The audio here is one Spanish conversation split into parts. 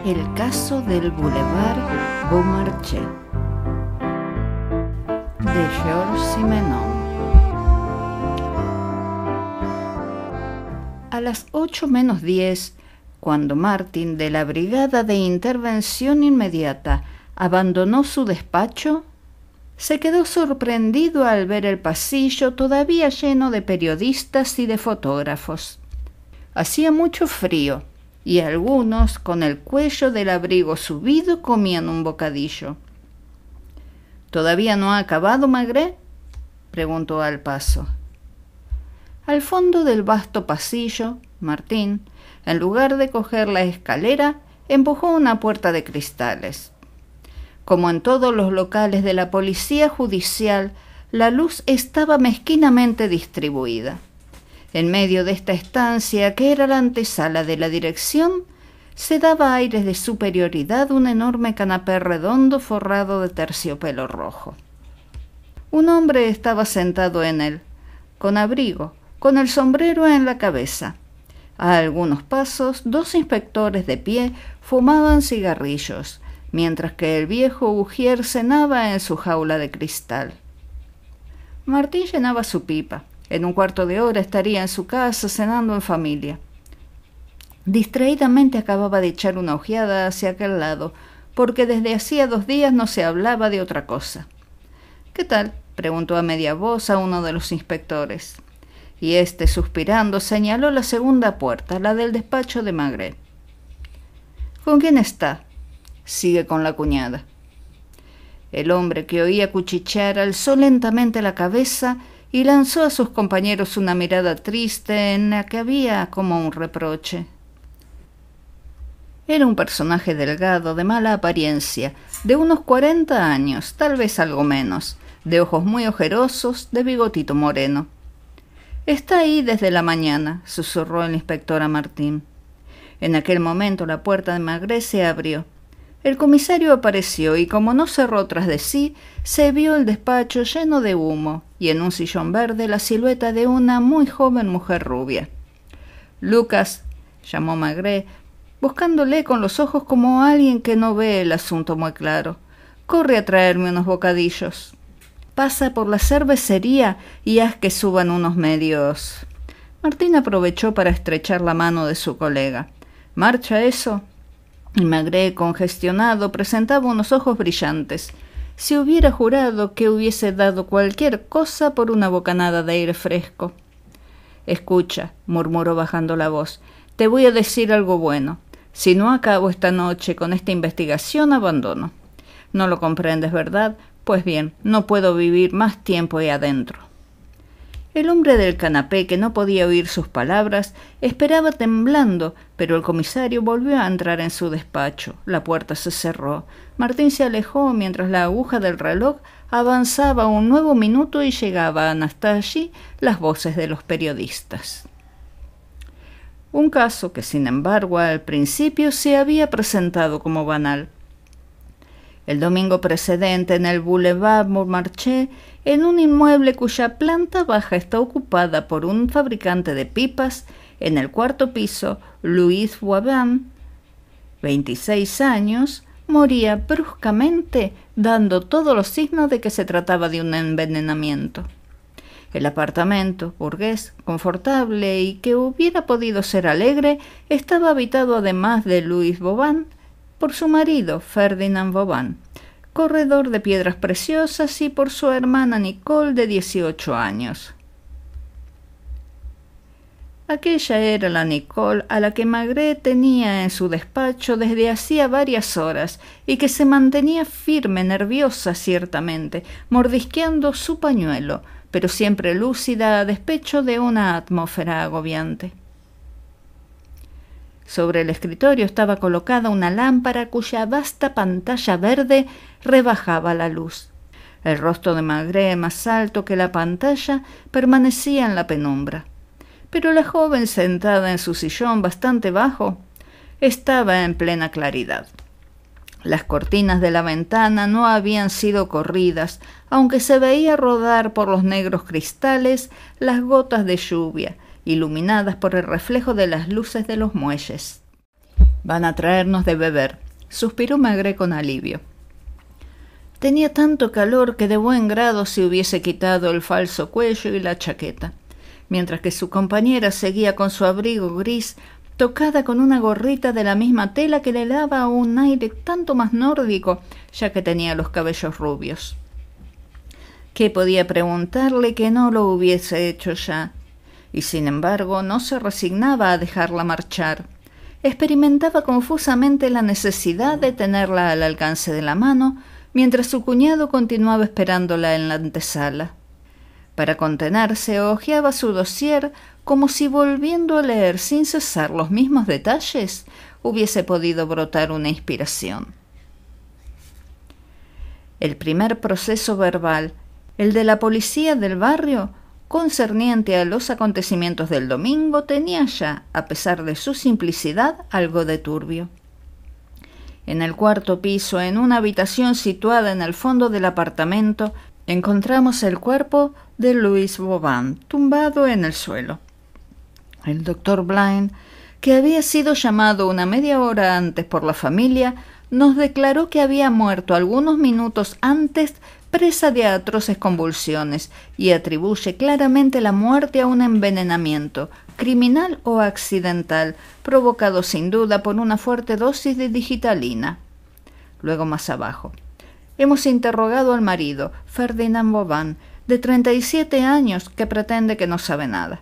El caso del Boulevard Beaumarchais, de Georges Simenon. A las 8:10, cuando Martin, de la Brigada de Intervención Inmediata, abandonó su despacho, se quedó sorprendido al ver el pasillo todavía lleno de periodistas y de fotógrafos. Hacía mucho frío y algunos, con el cuello del abrigo subido, comían un bocadillo. ¿Todavía no ha acabado, Maigret?, preguntó al paso. Al fondo del vasto pasillo, Martín, en lugar de coger la escalera, empujó una puerta de cristales. Como en todos los locales de la policía judicial, la luz estaba mezquinamente distribuida. En medio de esta estancia, que era la antesala de la dirección, se daba aires de superioridad un enorme canapé redondo forrado de terciopelo rojo. Un hombre estaba sentado en él, con abrigo, con el sombrero en la cabeza. A algunos pasos, 2 inspectores de pie fumaban cigarrillos, mientras que el viejo ujier cenaba en su jaula de cristal. Martín llenaba su pipa. En un cuarto de hora estaría en su casa cenando en familia. Distraídamente acababa de echar una ojeada hacia aquel lado, porque desde hacía 2 días no se hablaba de otra cosa. «¿Qué tal?», preguntó a media voz a uno de los inspectores. Y éste, suspirando, señaló la segunda puerta, la del despacho de Maigret. «¿Con quién está?», «Sigue con la cuñada». El hombre, que oía cuchichear, alzó lentamente la cabeza y lanzó a sus compañeros una mirada triste en la que había como un reproche. Era un personaje delgado, de mala apariencia, de unos 40 años, tal vez algo menos, de ojos muy ojerosos, de bigotito moreno. «Está ahí desde la mañana», susurró el inspector a Martín. En aquel momento la puerta de Maigret se abrió. El comisario apareció y, como no cerró tras de sí, se vio el despacho lleno de humo y en un sillón verde la silueta de una muy joven mujer rubia. «Lucas», llamó Maigret, buscándole con los ojos como alguien que no ve el asunto muy claro, «corre a traerme unos bocadillos. Pasa por la cervecería y haz que suban unos medios». Martín aprovechó para estrechar la mano de su colega. «¿Marcha eso?» Y Maigret, congestionado, presentaba unos ojos brillantes. Se hubiera jurado que hubiese dado cualquier cosa por una bocanada de aire fresco. «Escucha», murmuró bajando la voz, «te voy a decir algo bueno. Si no acabo esta noche con esta investigación, abandono. No lo comprendes, ¿verdad? Pues bien, no puedo vivir más tiempo ahí adentro». El hombre del canapé, que no podía oír sus palabras, esperaba temblando, pero el comisario volvió a entrar en su despacho. La puerta se cerró. Martín se alejó mientras la aguja del reloj avanzaba un nuevo minuto y llegaban hasta allí las voces de los periodistas. Un caso que, sin embargo, al principio se había presentado como banal. El domingo precedente, en el Boulevard Beaumarchais, en un inmueble cuya planta baja está ocupada por un fabricante de pipas, en el 4º piso, Louis Boivin, 26 años, moría bruscamente, dando todos los signos de que se trataba de un envenenamiento. El apartamento, burgués, confortable y que hubiera podido ser alegre, estaba habitado, además de Louis Boivin, por su marido, Ferdinand Boivin, corredor de piedras preciosas, y por su hermana Nicole, de 18 años. Aquella era la Nicole a la que Maigret tenía en su despacho desde hacía varias horas y que se mantenía firme, nerviosa ciertamente, mordisqueando su pañuelo, pero siempre lúcida a despecho de una atmósfera agobiante. Sobre el escritorio estaba colocada una lámpara cuya vasta pantalla verde rebajaba la luz. El rostro de Maigret, más alto que la pantalla, permanecía en la penumbra. Pero la joven, sentada en su sillón bastante bajo, estaba en plena claridad. Las cortinas de la ventana no habían sido corridas, aunque se veía rodar por los negros cristales las gotas de lluvia, iluminadas por el reflejo de las luces de los muelles. Van a traernos de beber, suspiró Maigret con alivio. Tenía tanto calor que de buen grado se hubiese quitado el falso cuello y la chaqueta, mientras que su compañera seguía con su abrigo gris, tocada con una gorrita de la misma tela que le daba un aire tanto más nórdico, ya que tenía los cabellos rubios. ¿Qué podía preguntarle que no lo hubiese hecho ya? Y sin embargo no se resignaba a dejarla marchar. Experimentaba confusamente la necesidad de tenerla al alcance de la mano, mientras su cuñado continuaba esperándola en la antesala. Para contenerse, hojeaba su dossier como si, volviendo a leer sin cesar los mismos detalles, hubiese podido brotar una inspiración. El primer proceso verbal, el de la policía del barrio, concerniente a los acontecimientos del domingo, tenía ya, a pesar de su simplicidad, algo de turbio. En el cuarto piso, en una habitación situada en el fondo del apartamento, encontramos el cuerpo de Louis Vauban, tumbado en el suelo. El doctor Blind, que había sido llamado una media hora antes por la familia, nos declaró que había muerto algunos minutos antes, presa de atroces convulsiones, y atribuye claramente la muerte a un envenenamiento, criminal o accidental, provocado sin duda por una fuerte dosis de digitalina. Luego más abajo. Hemos interrogado al marido, Ferdinand Vauban, de 37 años, que pretende que no sabe nada.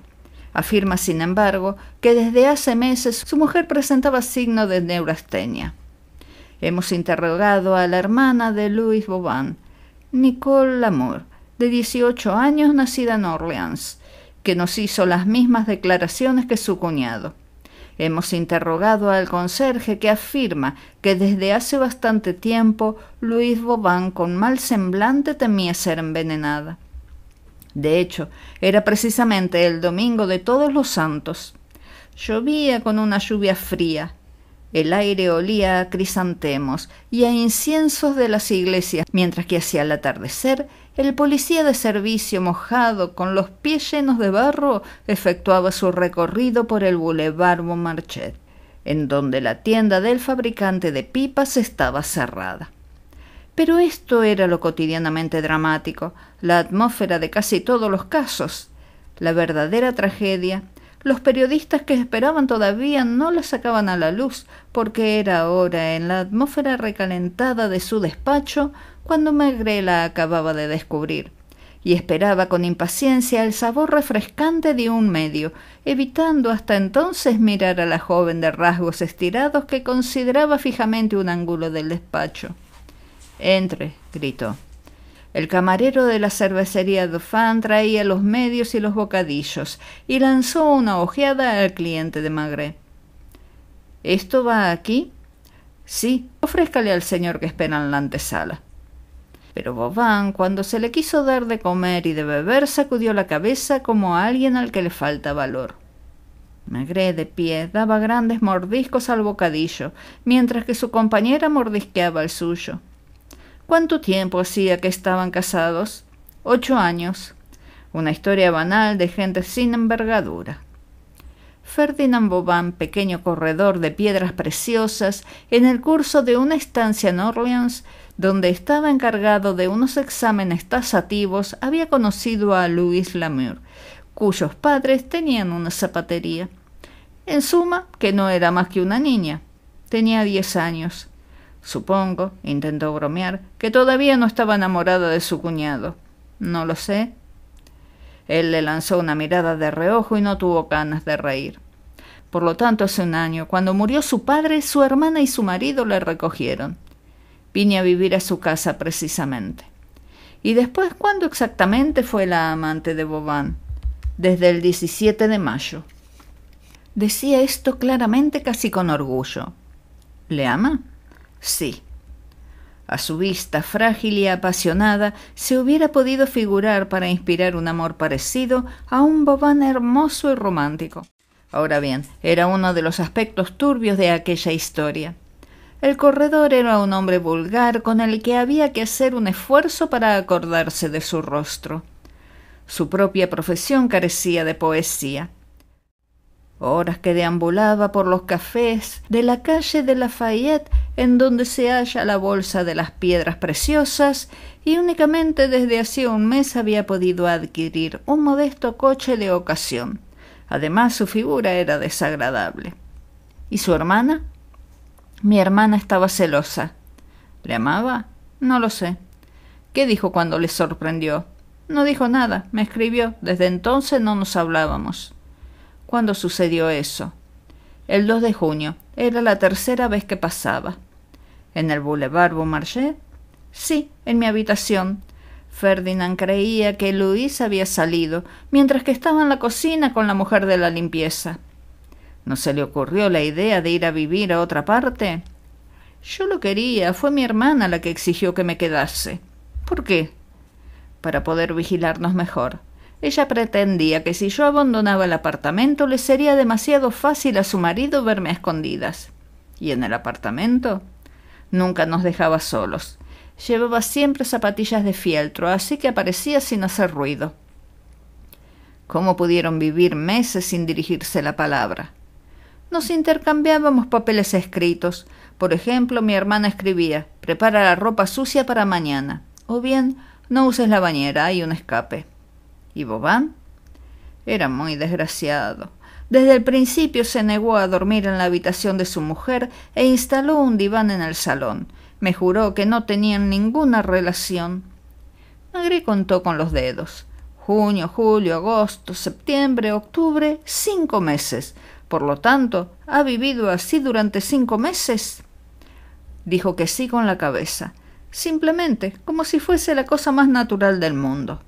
Afirma, sin embargo, que desde hace meses su mujer presentaba signos de neurastenia. Hemos interrogado a la hermana de Louis Vauban, Nicole Lamour, de 18 años, nacida en Orleans, que nos hizo las mismas declaraciones que su cuñado. Hemos interrogado al conserje, que afirma que desde hace bastante tiempo Louis Vauban, con mal semblante, temía ser envenenada. De hecho, era precisamente el domingo de Todos los Santos. Llovía con una lluvia fría. El aire olía a crisantemos y a inciensos de las iglesias, mientras que hacia el atardecer el policía de servicio, mojado, con los pies llenos de barro, efectuaba su recorrido por el Boulevard Beaumarchais, en donde la tienda del fabricante de pipas estaba cerrada. Pero esto era lo cotidianamente dramático, la atmósfera de casi todos los casos. La verdadera tragedia, los periodistas que esperaban todavía no la sacaban a la luz, porque era ahora, en la atmósfera recalentada de su despacho, cuando Maigret la acababa de descubrir, y esperaba con impaciencia el sabor refrescante de un medio, evitando hasta entonces mirar a la joven de rasgos estirados que consideraba fijamente un ángulo del despacho. «Entre», gritó. El camarero de la cervecería Dauphin traía los medios y los bocadillos, y lanzó una ojeada al cliente de Maigret. «¿Esto va aquí?» «Sí, ofrézcale al señor que espera en la antesala». Pero Vauban, cuando se le quiso dar de comer y de beber, sacudió la cabeza como a alguien al que le falta valor. Maigret, de pie, daba grandes mordiscos al bocadillo, mientras que su compañera mordisqueaba el suyo. ¿Cuánto tiempo hacía que estaban casados? 8 años. Una historia banal de gente sin envergadura. Ferdinand Vauban, pequeño corredor de piedras preciosas, en el curso de una estancia en Orleans, donde estaba encargado de unos exámenes tasativos, había conocido a Louis Lamour, cuyos padres tenían una zapatería. En suma, que no era más que una niña. Tenía 10 años. Supongo, intentó bromear, que todavía no estaba enamorada de su cuñado. No lo sé. Él le lanzó una mirada de reojo y no tuvo ganas de reír. Por lo tanto, hace un año, cuando murió su padre, su hermana y su marido le recogieron. Vine a vivir a su casa precisamente. ¿Y después cuándo exactamente fue la amante de Vauban? Desde el 17 de mayo. Decía esto claramente, casi con orgullo. ¿Le ama? Sí. A su vista frágil y apasionada se hubiera podido figurar para inspirar un amor parecido a un Vauban hermoso y romántico. Ahora bien, era uno de los aspectos turbios de aquella historia. El corredor era un hombre vulgar con el que había que hacer un esfuerzo para acordarse de su rostro. Su propia profesión carecía de poesía. Horas que deambulaba por los cafés de la calle de Lafayette, en donde se halla la bolsa de las piedras preciosas, y únicamente desde hacía un mes había podido adquirir un modesto coche de ocasión. Además, su figura era desagradable. ¿Y su hermana? Mi hermana estaba celosa. ¿Le amaba? No lo sé. ¿Qué dijo cuando le sorprendió? No dijo nada, me escribió. Desde entonces no nos hablábamos. ¿Cuándo sucedió eso? El 2 de junio. Era la tercera vez que pasaba. ¿En el Boulevard Beaumarchais? Sí, en mi habitación. Ferdinand creía que Luis había salido, mientras que estaba en la cocina con la mujer de la limpieza. ¿No se le ocurrió la idea de ir a vivir a otra parte? Yo lo quería, fue mi hermana la que exigió que me quedase. ¿Por qué? Para poder vigilarnos mejor. Ella pretendía que si yo abandonaba el apartamento le sería demasiado fácil a su marido verme a escondidas. ¿Y en el apartamento? Nunca nos dejaba solos. Llevaba siempre zapatillas de fieltro, así que aparecía sin hacer ruido. ¿Cómo pudieron vivir meses sin dirigirse la palabra? Nos intercambiábamos papeles escritos. Por ejemplo, mi hermana escribía: «Prepara la ropa sucia para mañana», o bien «No uses la bañera, hay un escape». ¿Y Boban? Era muy desgraciado. Desde el principio se negó a dormir en la habitación de su mujer e instaló un diván en el salón. Me juró que no tenían ninguna relación. Maigret contó con los dedos. Junio, julio, agosto, septiembre, octubre, 5 meses. Por lo tanto, ¿ha vivido así durante 5 meses? Dijo que sí con la cabeza, simplemente, como si fuese la cosa más natural del mundo.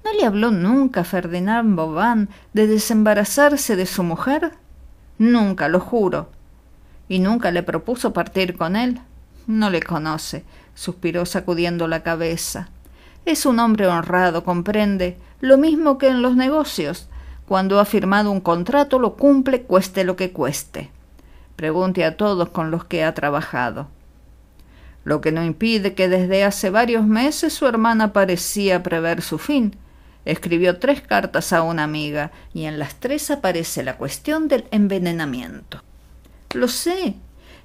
¿No le habló nunca Ferdinand Boban de desembarazarse de su mujer? Nunca, lo juro. ¿Y nunca le propuso partir con él? No le conoce, suspiró sacudiendo la cabeza. Es un hombre honrado, comprende, lo mismo que en los negocios. Cuando ha firmado un contrato lo cumple cueste lo que cueste. Pregunte a todos con los que ha trabajado. Lo que no impide que desde hace varios meses su hermana parecía prever su fin. Escribió 3 cartas a una amiga y en las 3 aparece la cuestión del envenenamiento. Lo sé.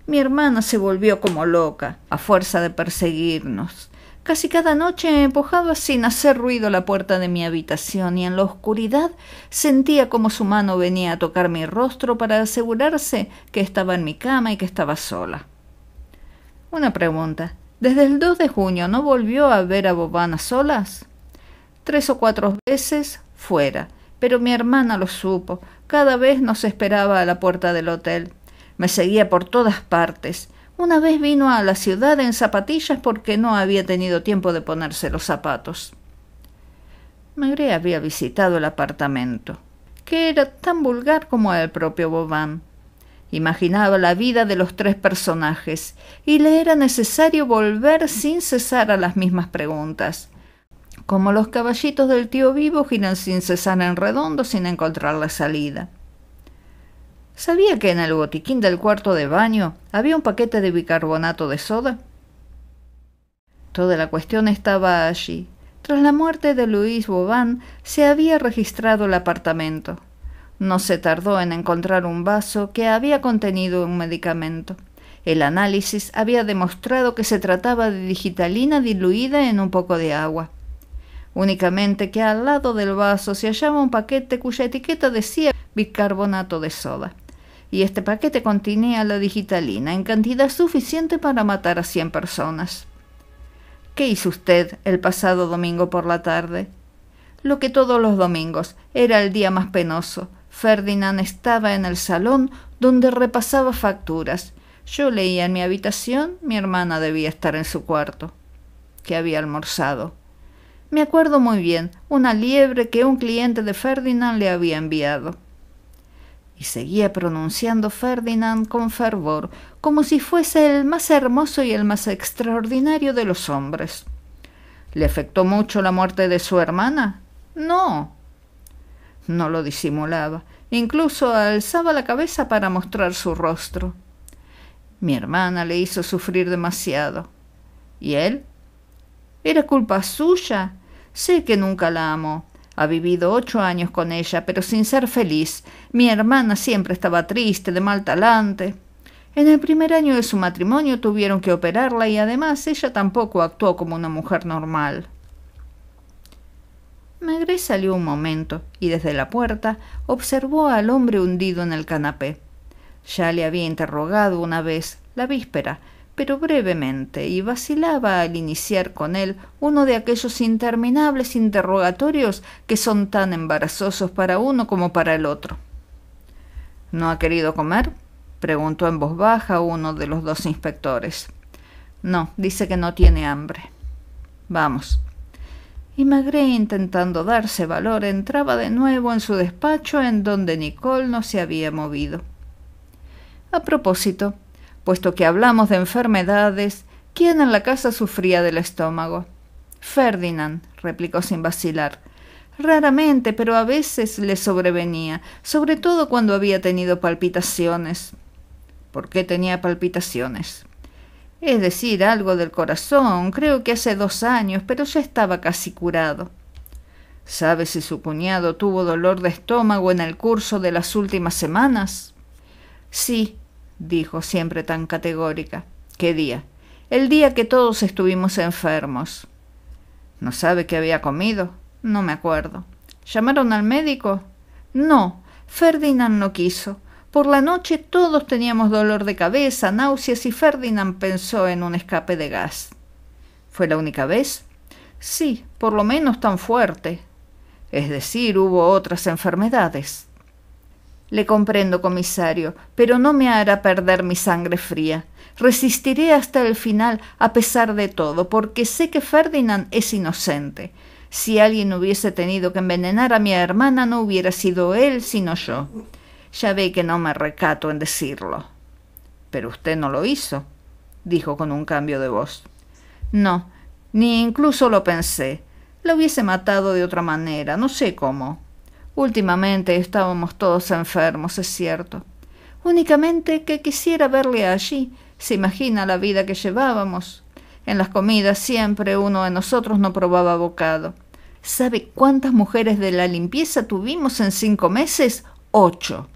Mi hermana se volvió como loca, a fuerza de perseguirnos. Casi cada noche empujaba sin hacer ruido la puerta de mi habitación y en la oscuridad sentía como su mano venía a tocar mi rostro para asegurarse que estaba en mi cama y que estaba sola. Una pregunta. ¿Desde el 2 de junio no volvió a ver a Boban a solas? 3 o 4 veces fuera, pero mi hermana lo supo. Cada vez nos esperaba a la puerta del hotel. Me seguía por todas partes. Una vez vino a la ciudad en zapatillas porque no había tenido tiempo de ponerse los zapatos. Maigret había visitado el apartamento, que era tan vulgar como el propio Boban. Imaginaba la vida de los 3 personajes y le era necesario volver sin cesar a las mismas preguntas. Como los caballitos del tío Vivo giran sin cesar en redondo sin encontrar la salida. ¿Sabía que en el botiquín del cuarto de baño había un paquete de bicarbonato de soda? Toda la cuestión estaba allí. Tras la muerte de Luis Boban se había registrado el apartamento. No se tardó en encontrar un vaso que había contenido un medicamento. El análisis había demostrado que se trataba de digitalina diluida en un poco de agua. Únicamente que al lado del vaso se hallaba un paquete cuya etiqueta decía bicarbonato de soda. Y este paquete contenía la digitalina en cantidad suficiente para matar a 100 personas. ¿Qué hizo usted el pasado domingo por la tarde? Lo que todos los domingos, era el día más penoso. Ferdinand estaba en el salón donde repasaba facturas. Yo leía en mi habitación, mi hermana debía estar en su cuarto. ¿Qué había almorzado? Me acuerdo muy bien, una liebre que un cliente de Ferdinand le había enviado. Y seguía pronunciando Ferdinand con fervor, como si fuese el más hermoso y el más extraordinario de los hombres. ¿Le afectó mucho la muerte de su hermana? No. No lo disimulaba. Incluso alzaba la cabeza para mostrar su rostro. Mi hermana le hizo sufrir demasiado. ¿Y él? ¿Era culpa suya? Sé que nunca la amó. Ha vivido 8 años con ella, pero sin ser feliz. Mi hermana siempre estaba triste, de mal talante. En el primer año de su matrimonio tuvieron que operarla y además ella tampoco actuó como una mujer normal. Maigret salió un momento y desde la puerta observó al hombre hundido en el canapé. Ya le había interrogado una vez, la víspera, pero brevemente, y vacilaba al iniciar con él uno de aquellos interminables interrogatorios que son tan embarazosos para uno como para el otro. ¿No ha querido comer?, preguntó en voz baja uno de los dos inspectores. No, dice que no tiene hambre. Vamos. Y Maigret, intentando darse valor, entraba de nuevo en su despacho en donde Nicole no se había movido. A propósito, puesto que hablamos de enfermedades, ¿quién en la casa sufría del estómago? Ferdinand, replicó sin vacilar. Raramente, pero a veces le sobrevenía, sobre todo cuando había tenido palpitaciones. ¿Por qué tenía palpitaciones? Es decir, algo del corazón, creo que hace 2 años, pero ya estaba casi curado. ¿Sabe si su cuñado tuvo dolor de estómago en el curso de las últimas semanas? Sí, dijo siempre tan categórica. ¿Qué día? El día que todos estuvimos enfermos. ¿No sabe qué había comido? No me acuerdo. ¿Llamaron al médico? No, Ferdinand no quiso. Por la noche todos teníamos dolor de cabeza, náuseas y Ferdinand pensó en un escape de gas. ¿Fue la única vez? Sí, por lo menos tan fuerte. Es decir, hubo otras enfermedades. Le comprendo, comisario, pero no me hará perder mi sangre fría. Resistiré hasta el final a pesar de todo, porque sé que Ferdinand es inocente. Si alguien hubiese tenido que envenenar a mi hermana, no hubiera sido él, sino yo. Ya ve que no me recato en decirlo. Pero usted no lo hizo, dijo con un cambio de voz. No, ni incluso lo pensé. La hubiese matado de otra manera, no sé cómo. Últimamente estábamos todos enfermos, es cierto. Únicamente que quisiera verle allí. Se imagina la vida que llevábamos. En las comidas siempre uno de nosotros no probaba bocado. ¿Sabe cuántas mujeres de la limpieza tuvimos en 5 meses? 8.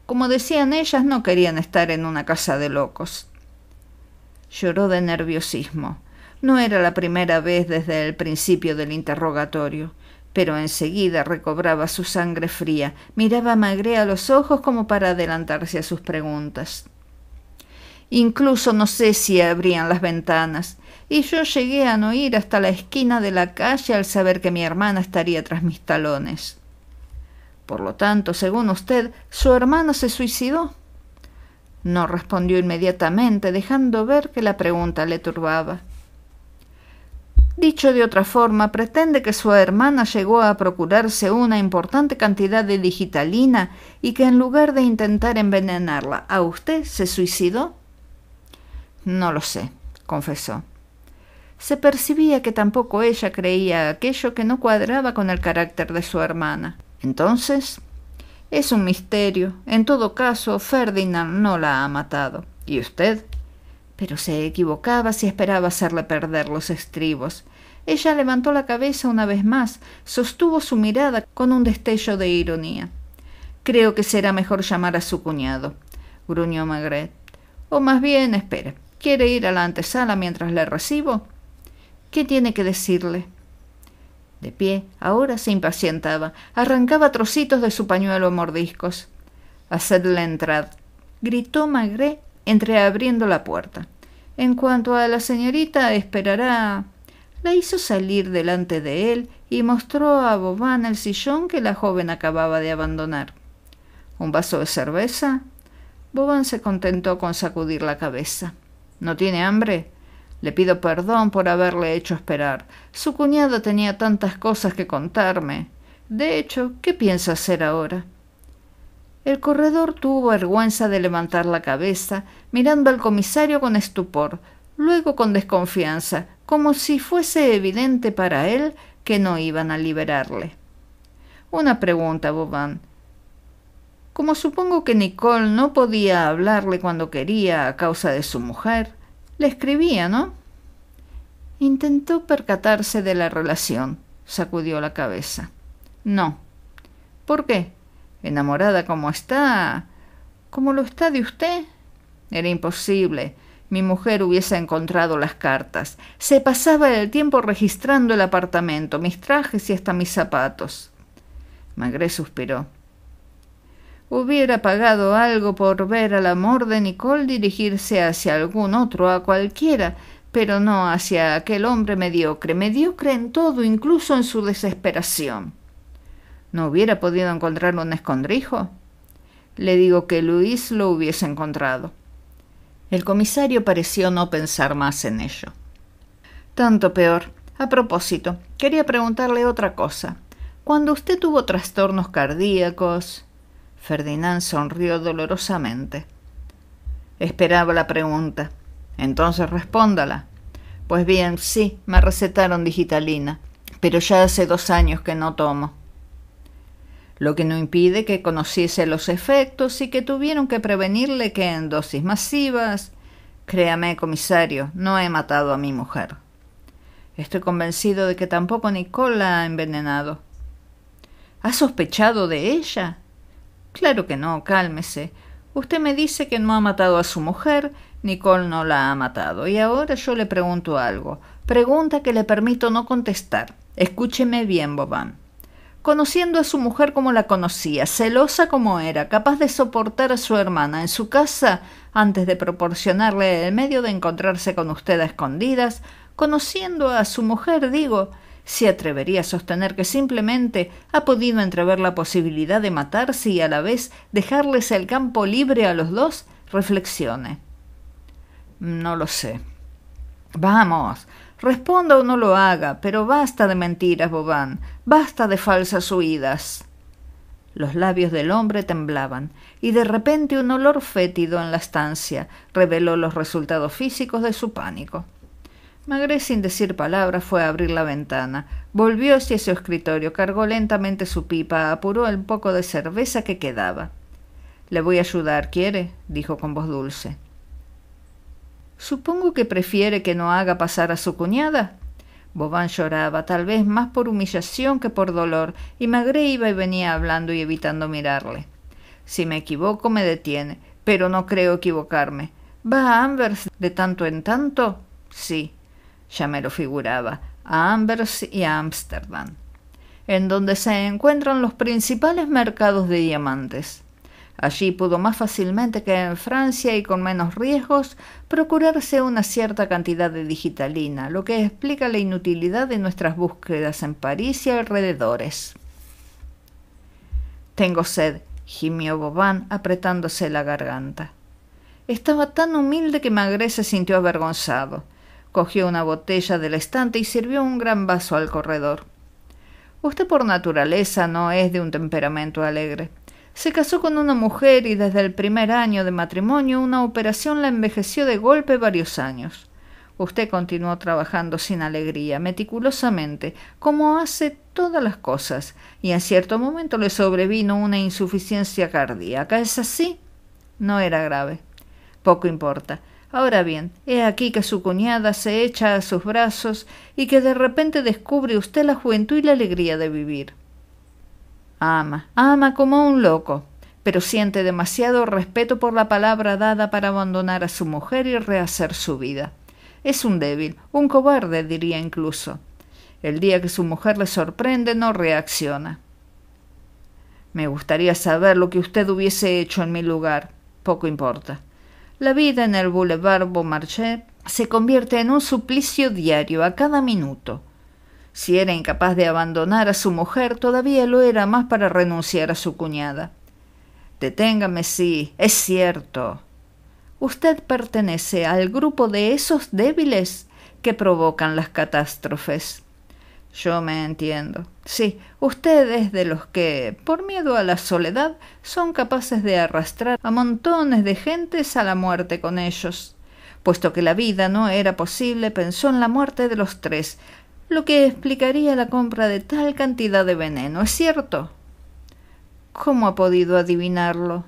Como decían ellas, no querían estar en una casa de locos. Lloró de nerviosismo. No era la primera vez desde el principio del interrogatorio, pero enseguida recobraba su sangre fría, miraba a Maigret a los ojos como para adelantarse a sus preguntas. Incluso no sé si abrían las ventanas, y yo llegué a no ir hasta la esquina de la calle al saber que mi hermana estaría tras mis talones. Por lo tanto, según usted, ¿su hermana se suicidó? No respondió inmediatamente, dejando ver que la pregunta le turbaba. Dicho de otra forma, pretende que su hermana llegó a procurarse una importante cantidad de digitalina y que en lugar de intentar envenenarla, ¿a usted se suicidó? No lo sé, confesó. Se percibía que tampoco ella creía aquello, que no cuadraba con el carácter de su hermana. Entonces, es un misterio. En todo caso, Ferdinand no la ha matado. ¿Y usted? Pero se equivocaba si esperaba hacerle perder los estribos. Ella levantó la cabeza una vez más, sostuvo su mirada con un destello de ironía. Creo que será mejor llamar a su cuñado, gruñó Maigret. O más bien, espere, ¿quiere ir a la antesala mientras le recibo? ¿Qué tiene que decirle? De pie, ahora se impacientaba, arrancaba trocitos de su pañuelo a mordiscos. «Hacedle entrar», gritó Maigret entreabriendo la puerta. «En cuanto a la señorita, esperará». La hizo salir delante de él y mostró a Vauban el sillón que la joven acababa de abandonar. «¿Un vaso de cerveza?» Vauban se contentó con sacudir la cabeza. «¿No tiene hambre?» Le pido perdón por haberle hecho esperar. Su cuñada tenía tantas cosas que contarme. De hecho, ¿qué piensa hacer ahora? El corredor tuvo vergüenza de levantar la cabeza, mirando al comisario con estupor, luego con desconfianza, como si fuese evidente para él que no iban a liberarle. Una pregunta, Vauban. Como supongo que Nicole no podía hablarle cuando quería a causa de su mujer, le escribía, ¿no? Intentó percatarse de la relación. Sacudió la cabeza. No. ¿Por qué? Enamorada como está, como lo está de usted. Era imposible. Mi mujer hubiese encontrado las cartas. Se pasaba el tiempo registrando el apartamento, mis trajes y hasta mis zapatos. Maigret suspiró. Hubiera pagado algo por ver al amor de Nicole dirigirse hacia algún otro, a cualquiera, pero no hacia aquel hombre mediocre en todo, incluso en su desesperación. ¿No hubiera podido encontrar un escondrijo? Le digo que Luis lo hubiese encontrado. El comisario pareció no pensar más en ello. Tanto peor. A propósito, quería preguntarle otra cosa. Cuando usted tuvo trastornos cardíacos... Ferdinand sonrió dolorosamente. Esperaba la pregunta. Entonces respóndala. Pues bien, sí, me recetaron digitalina, pero ya hace 2 años que no tomo. Lo que no impide que conociese los efectos y que tuvieron que prevenirle que en dosis masivas... Créame, comisario, no he matado a mi mujer. Estoy convencido de que tampoco Nicole la ha envenenado. ¿Ha sospechado de ella? Claro que no, cálmese. Usted me dice que no ha matado a su mujer, Nicole no la ha matado. Y ahora yo le pregunto algo. Pregunta que le permito no contestar. Escúcheme bien, Vauban. Conociendo a su mujer como la conocía, celosa como era, capaz de soportar a su hermana en su casa antes de proporcionarle el medio de encontrarse con usted a escondidas, conociendo a su mujer, digo, ¿se atrevería a sostener que simplemente ha podido entrever la posibilidad de matarse y a la vez dejarles el campo libre a los dos? Reflexione. No lo sé. Vamos, responda o no lo haga, pero basta de mentiras, Vauban, basta de falsas huidas. Los labios del hombre temblaban, y de repente un olor fétido en la estancia reveló los resultados físicos de su pánico. Maigret, sin decir palabra, fue a abrir la ventana, volvió hacia su escritorio, cargó lentamente su pipa, apuró el poco de cerveza que quedaba. «Le voy a ayudar, ¿quiere?», dijo con voz dulce. «Supongo que prefiere que no haga pasar a su cuñada». Vauban lloraba, tal vez más por humillación que por dolor, y Maigret iba y venía hablando y evitando mirarle. «Si me equivoco, me detiene, pero no creo equivocarme. ¿Va a Anvers de tanto en tanto?» «Sí». Ya me lo figuraba, a Anvers y a Ámsterdam, en donde se encuentran los principales mercados de diamantes. Allí pudo más fácilmente que en Francia y con menos riesgos procurarse una cierta cantidad de digitalina, lo que explica la inutilidad de nuestras búsquedas en París y alrededores. «Tengo sed», gimió Vauban apretándose la garganta. Estaba tan humilde que Maigret se sintió avergonzado. Cogió una botella del estante y sirvió un gran vaso al corredor. Usted por naturaleza no es de un temperamento alegre. Se casó con una mujer y desde el primer año de matrimonio una operación la envejeció de golpe varios años. Usted continuó trabajando sin alegría, meticulosamente, como hace todas las cosas, y en cierto momento le sobrevino una insuficiencia cardíaca. ¿Es así? No era grave. Poco importa. Ahora bien, he aquí que su cuñada se echa a sus brazos y que de repente descubre usted la juventud y la alegría de vivir. Ama como un loco, pero siente demasiado respeto por la palabra dada para abandonar a su mujer y rehacer su vida. Es un débil, un cobarde, diría incluso. El día que su mujer le sorprende no reacciona. Me gustaría saber lo que usted hubiese hecho en mi lugar. Poco importa. La vida en el Boulevard Beaumarchais se convierte en un suplicio diario a cada minuto. Si era incapaz de abandonar a su mujer, todavía lo era más para renunciar a su cuñada. Deténgame, sí, es cierto. Usted pertenece al grupo de esos débiles que provocan las catástrofes. Yo me entiendo. Sí, usted es de los que, por miedo a la soledad, son capaces de arrastrar a montones de gentes a la muerte con ellos. Puesto que la vida no era posible, pensó en la muerte de los 3, lo que explicaría la compra de tal cantidad de veneno, ¿es cierto? ¿Cómo ha podido adivinarlo?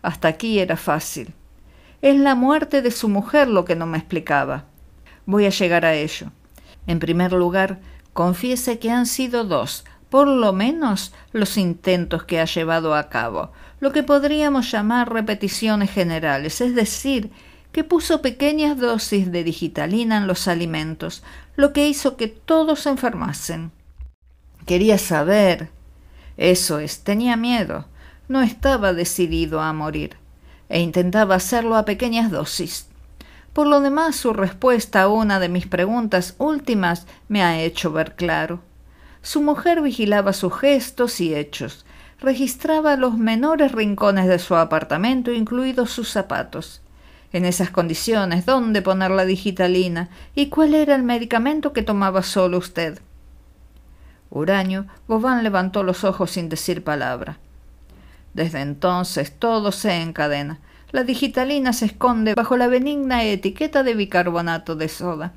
Hasta aquí era fácil. Es la muerte de su mujer lo que no me explicaba. Voy a llegar a ello. En primer lugar, confiese que han sido 2, por lo menos los intentos que ha llevado a cabo, lo que podríamos llamar repeticiones generales, es decir, que puso pequeñas dosis de digitalina en los alimentos, lo que hizo que todos se enfermasen. Quería saber. Eso es, tenía miedo. No estaba decidido a morir, e intentaba hacerlo a pequeñas dosis. Por lo demás, su respuesta a una de mis preguntas últimas me ha hecho ver claro. Su mujer vigilaba sus gestos y hechos, registraba los menores rincones de su apartamento, incluidos sus zapatos. En esas condiciones, ¿dónde poner la digitalina? ¿Y cuál era el medicamento que tomaba solo usted? Huraño, Boivin levantó los ojos sin decir palabra. Desde entonces todo se encadena. La digitalina se esconde bajo la benigna etiqueta de bicarbonato de soda.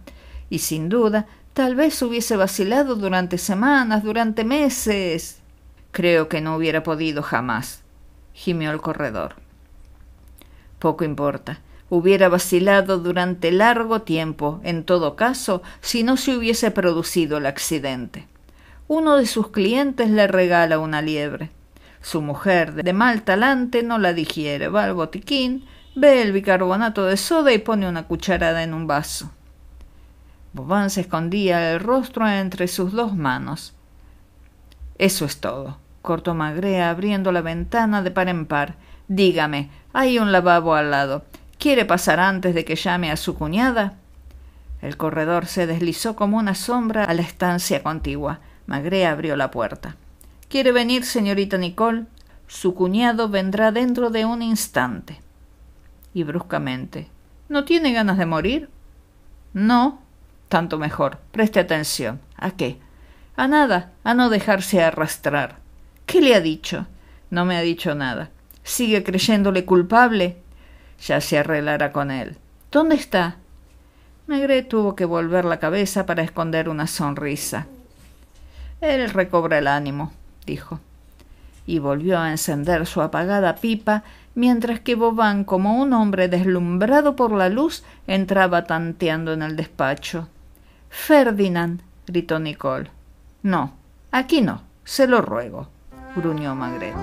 Y sin duda, tal vez hubiese vacilado durante semanas, durante meses. Creo que no hubiera podido jamás, gimió el corredor. Poco importa. Hubiera vacilado durante largo tiempo, en todo caso, si no se hubiese producido el accidente. Uno de sus clientes le regala una liebre. Su mujer, de mal talante, no la digiere, va al botiquín, ve el bicarbonato de soda y pone una cucharada en un vaso. Boivin se escondía el rostro entre sus dos manos. Eso es todo, cortó Maigret abriendo la ventana de par en par. Dígame, hay un lavabo al lado. ¿Quiere pasar antes de que llame a su cuñada? El corredor se deslizó como una sombra a la estancia contigua. Maigret abrió la puerta. ¿Quiere venir, señorita Nicole? Su cuñado vendrá dentro de un instante. Y bruscamente, ¿no tiene ganas de morir? No. Tanto mejor. Preste atención. ¿A qué? A nada. A no dejarse arrastrar. ¿Qué le ha dicho? No me ha dicho nada. ¿Sigue creyéndole culpable? Ya se arreglará con él. ¿Dónde está? Maigret tuvo que volver la cabeza para esconder una sonrisa. Él recobra el ánimo, dijo, y volvió a encender su apagada pipa, mientras que Boivin, como un hombre deslumbrado por la luz, entraba tanteando en el despacho. «Ferdinand», gritó Nicole. «No, aquí no, se lo ruego», gruñó Maigret.